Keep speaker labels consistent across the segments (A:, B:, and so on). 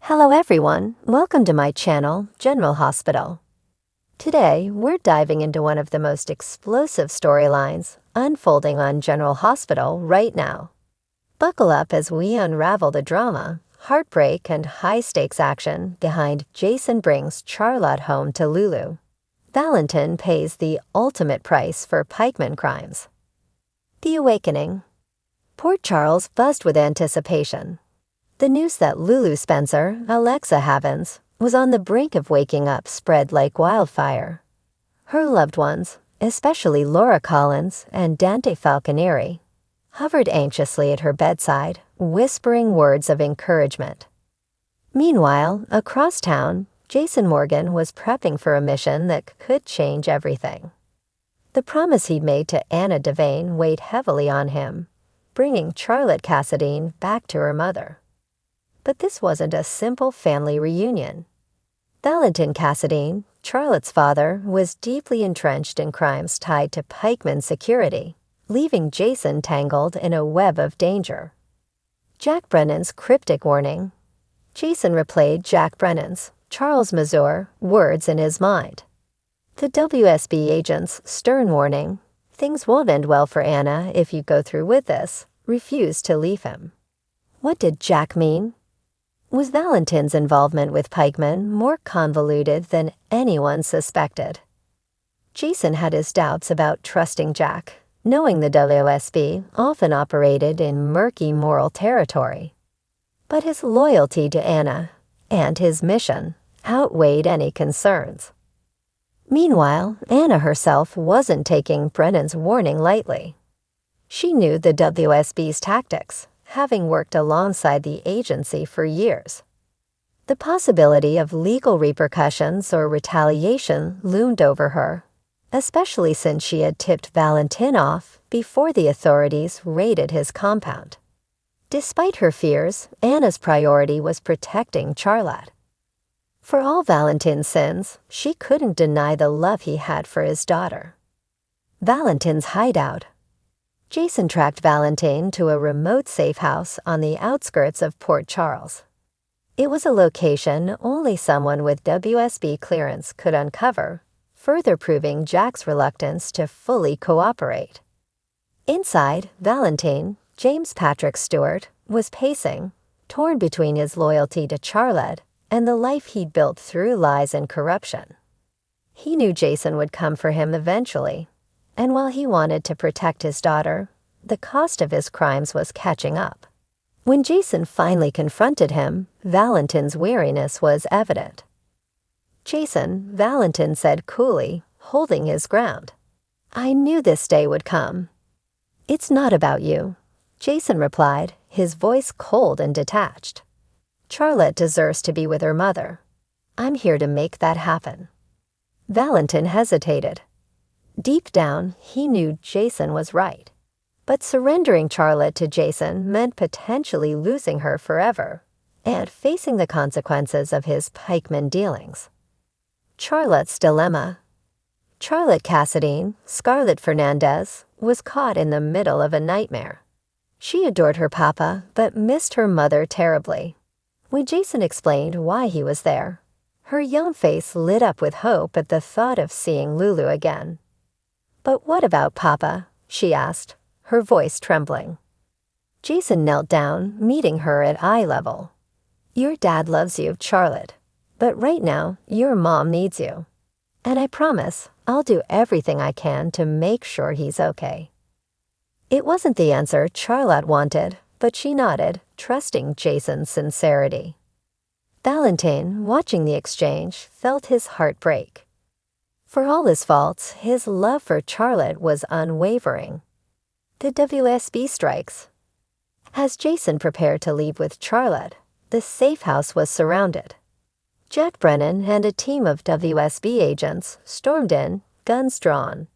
A: Hello everyone, welcome to my channel, General Hospital. Today, we're diving into one of the most explosive storylines unfolding on General Hospital right now. Buckle up as we unravel the drama, heartbreak, and high-stakes action behind Jason brings Charlotte home to Lulu. Valentin pays the ultimate price for Pikeman crimes. The Awakening. Port Charles buzzed with anticipation. The news that Lulu Spencer, Alexa Havens, was on the brink of waking up spread like wildfire. Her loved ones, especially Laura Collins and Dante Falconieri, hovered anxiously at her bedside, whispering words of encouragement. Meanwhile, across town, Jason Morgan was prepping for a mission that could change everything. The promise he'd made to Anna Devane weighed heavily on him, bringing Charlotte Cassadine back to her mother. But this wasn't a simple family reunion. Valentin Cassadine, Charlotte's father, was deeply entrenched in crimes tied to Pikeman Security, leaving Jason tangled in a web of danger. Jack Brennan's cryptic warning. Jason replayed Jack Brennan's, Charles Mazur, words in his mind. The WSB agent's stern warning, "Things won't end well for Anna if you go through with this," refused to leave him. What did Jack mean? Was Valentin's involvement with Pikeman more convoluted than anyone suspected? Jason had his doubts about trusting Jack, knowing the WSB often operated in murky moral territory. But his loyalty to Anna and his mission outweighed any concerns. Meanwhile, Anna herself wasn't taking Brennan's warning lightly. She knew the WSB's tactics, having worked alongside the agency for years. The possibility of legal repercussions or retaliation loomed over her, especially since she had tipped Valentin off before the authorities raided his compound. Despite her fears, Anna's priority was protecting Charlotte. For all Valentin's sins, she couldn't deny the love he had for his daughter. Valentin's hideout. Jason tracked Valentin to a remote safe house on the outskirts of Port Charles. It was a location only someone with WSB clearance could uncover, further proving Jack's reluctance to fully cooperate. Inside, Valentin, James Patrick Stewart, was pacing, torn between his loyalty to Charlotte and the life he'd built through lies and corruption. He knew Jason would come for him eventually, and while he wanted to protect his daughter, the cost of his crimes was catching up. When Jason finally confronted him, Valentin's weariness was evident. "Jason," Valentin said coolly, holding his ground. "I knew this day would come." "It's not about you," Jason replied, his voice cold and detached. "Charlotte deserves to be with her mother. I'm here to make that happen." Valentin hesitated. Deep down, he knew Jason was right. But surrendering Charlotte to Jason meant potentially losing her forever and facing the consequences of his Pikeman dealings. Charlotte's dilemma. Charlotte Cassadine, Scarlett Fernandez, was caught in the middle of a nightmare. She adored her papa, but missed her mother terribly. When Jason explained why he was there, her young face lit up with hope at the thought of seeing Lulu again. "But what about Papa?" she asked, her voice trembling. Jason knelt down, meeting her at eye level. "Your dad loves you, Charlotte, but right now, your mom needs you. And I promise I'll do everything I can to make sure he's okay." It wasn't the answer Charlotte wanted, but she nodded, trusting Jason's sincerity. Valentin, watching the exchange, felt his heart break. For all his faults, his love for Charlotte was unwavering. The WSB strikes. As Jason prepared to leave with Charlotte, the safe house was surrounded. Jack Brennan and a team of WSB agents stormed in, guns drawn.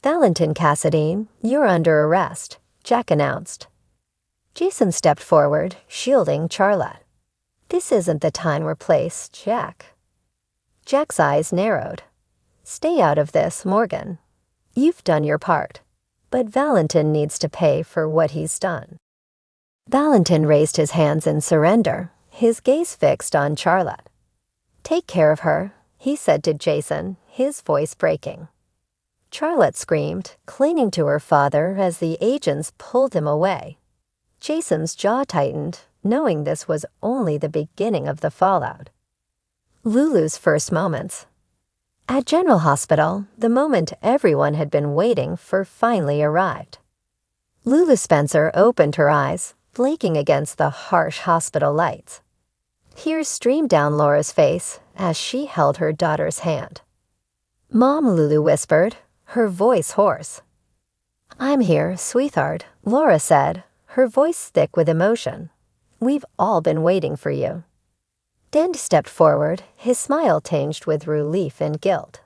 A: "Valentin Cassadine, you're under arrest," Jack announced. Jason stepped forward, shielding Charlotte. "This isn't the time or place, Jack." Jack's eyes narrowed. "Stay out of this, Morgan. You've done your part, but Valentin needs to pay for what he's done." Valentin raised his hands in surrender, his gaze fixed on Charlotte. "Take care of her," he said to Jason, his voice breaking. Charlotte screamed, clinging to her father as the agents pulled him away. Jason's jaw tightened, knowing this was only the beginning of the fallout. Lulu's first moments. At General Hospital, the moment everyone had been waiting for finally arrived. Lulu Spencer opened her eyes, blinking against the harsh hospital lights. Tears streamed down Laura's face as she held her daughter's hand. "Mom," Lulu whispered, her voice hoarse. "I'm here, sweetheart," Laura said, her voice thick with emotion. "We've all been waiting for you." Dan stepped forward, his smile tinged with relief and guilt.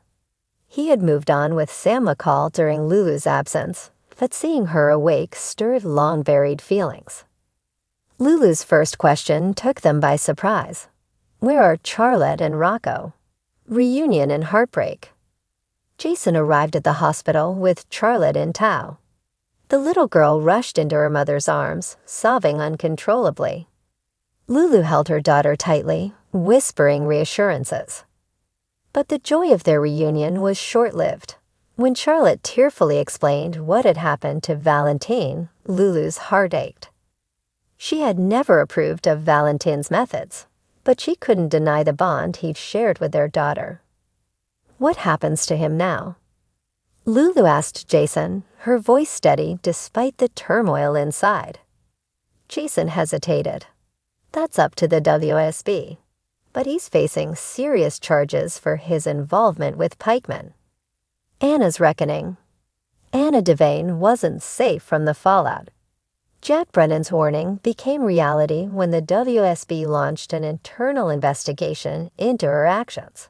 A: He had moved on with Sam McCall during Lulu's absence, but seeing her awake stirred long-buried feelings. Lulu's first question took them by surprise. Where are Charlotte and Rocco? Reunion and heartbreak. Jason arrived at the hospital with Charlotte in tow. The little girl rushed into her mother's arms, sobbing uncontrollably. Lulu held her daughter tightly, whispering reassurances. But the joy of their reunion was short-lived. When Charlotte tearfully explained what had happened to Valentin, Lulu's heart ached. She had never approved of Valentin's methods, but she couldn't deny the bond he'd shared with their daughter. What happens to him now? Lulu asked Jason, her voice steady despite the turmoil inside. Jason hesitated. That's up to the WSB, but he's facing serious charges for his involvement with Pikeman. Anna's reckoning. Anna Devane wasn't safe from the fallout. Jack Brennan's warning became reality when the WSB launched an internal investigation into her actions.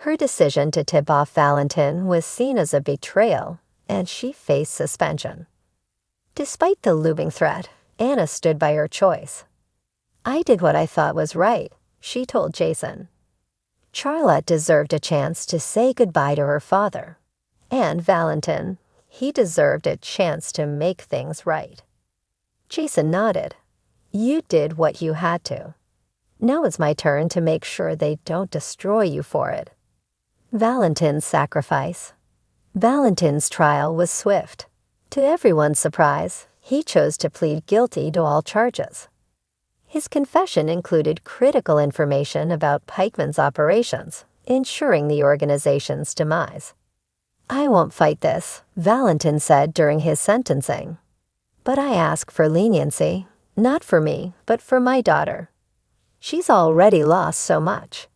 A: Her decision to tip off Valentin was seen as a betrayal, and she faced suspension. Despite the looming threat, Anna stood by her choice. "I did what I thought was right," she told Jason. Charlotte deserved a chance to say goodbye to her father. And Valentin, he deserved a chance to make things right. Jason nodded. "You did what you had to. Now it's my turn to make sure they don't destroy you for it." Valentin's sacrifice. Valentin's trial was swift. To everyone's surprise, he chose to plead guilty to all charges. His confession included critical information about Pikeman's operations, ensuring the organization's demise. "I won't fight this," Valentin said during his sentencing. "But I ask for leniency, not for me, but for my daughter. She's already lost so much."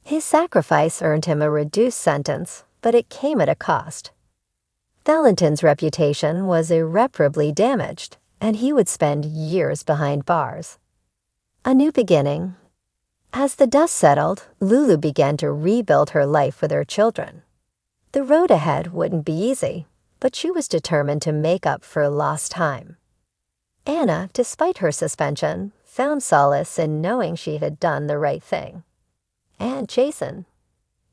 A: His sacrifice earned him a reduced sentence, but it came at a cost. Valentin's reputation was irreparably damaged, and he would spend years behind bars. A new beginning. As the dust settled, Lulu began to rebuild her life with her children. The road ahead wouldn't be easy, but she was determined to make up for lost time. Anna, despite her suspension, found solace in knowing she had done the right thing. And Jason.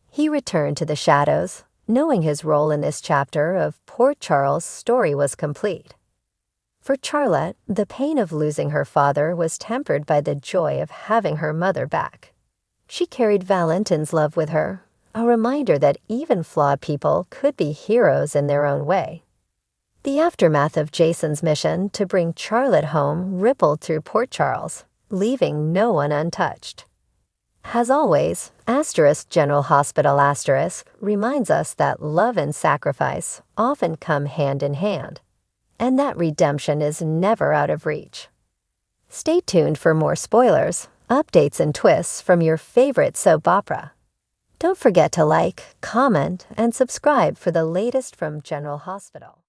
A: He returned to the shadows, knowing his role in this chapter of Port Charles' story was complete. For Charlotte, the pain of losing her father was tempered by the joy of having her mother back. She carried Valentin's love with her, a reminder that even flawed people could be heroes in their own way. The aftermath of Jason's mission to bring Charlotte home rippled through Port Charles, leaving no one untouched. As always, General Hospital reminds us that love and sacrifice often come hand in hand, and that redemption is never out of reach. Stay tuned for more spoilers, updates, and twists from your favorite soap opera. Don't forget to like, comment, and subscribe for the latest from General Hospital.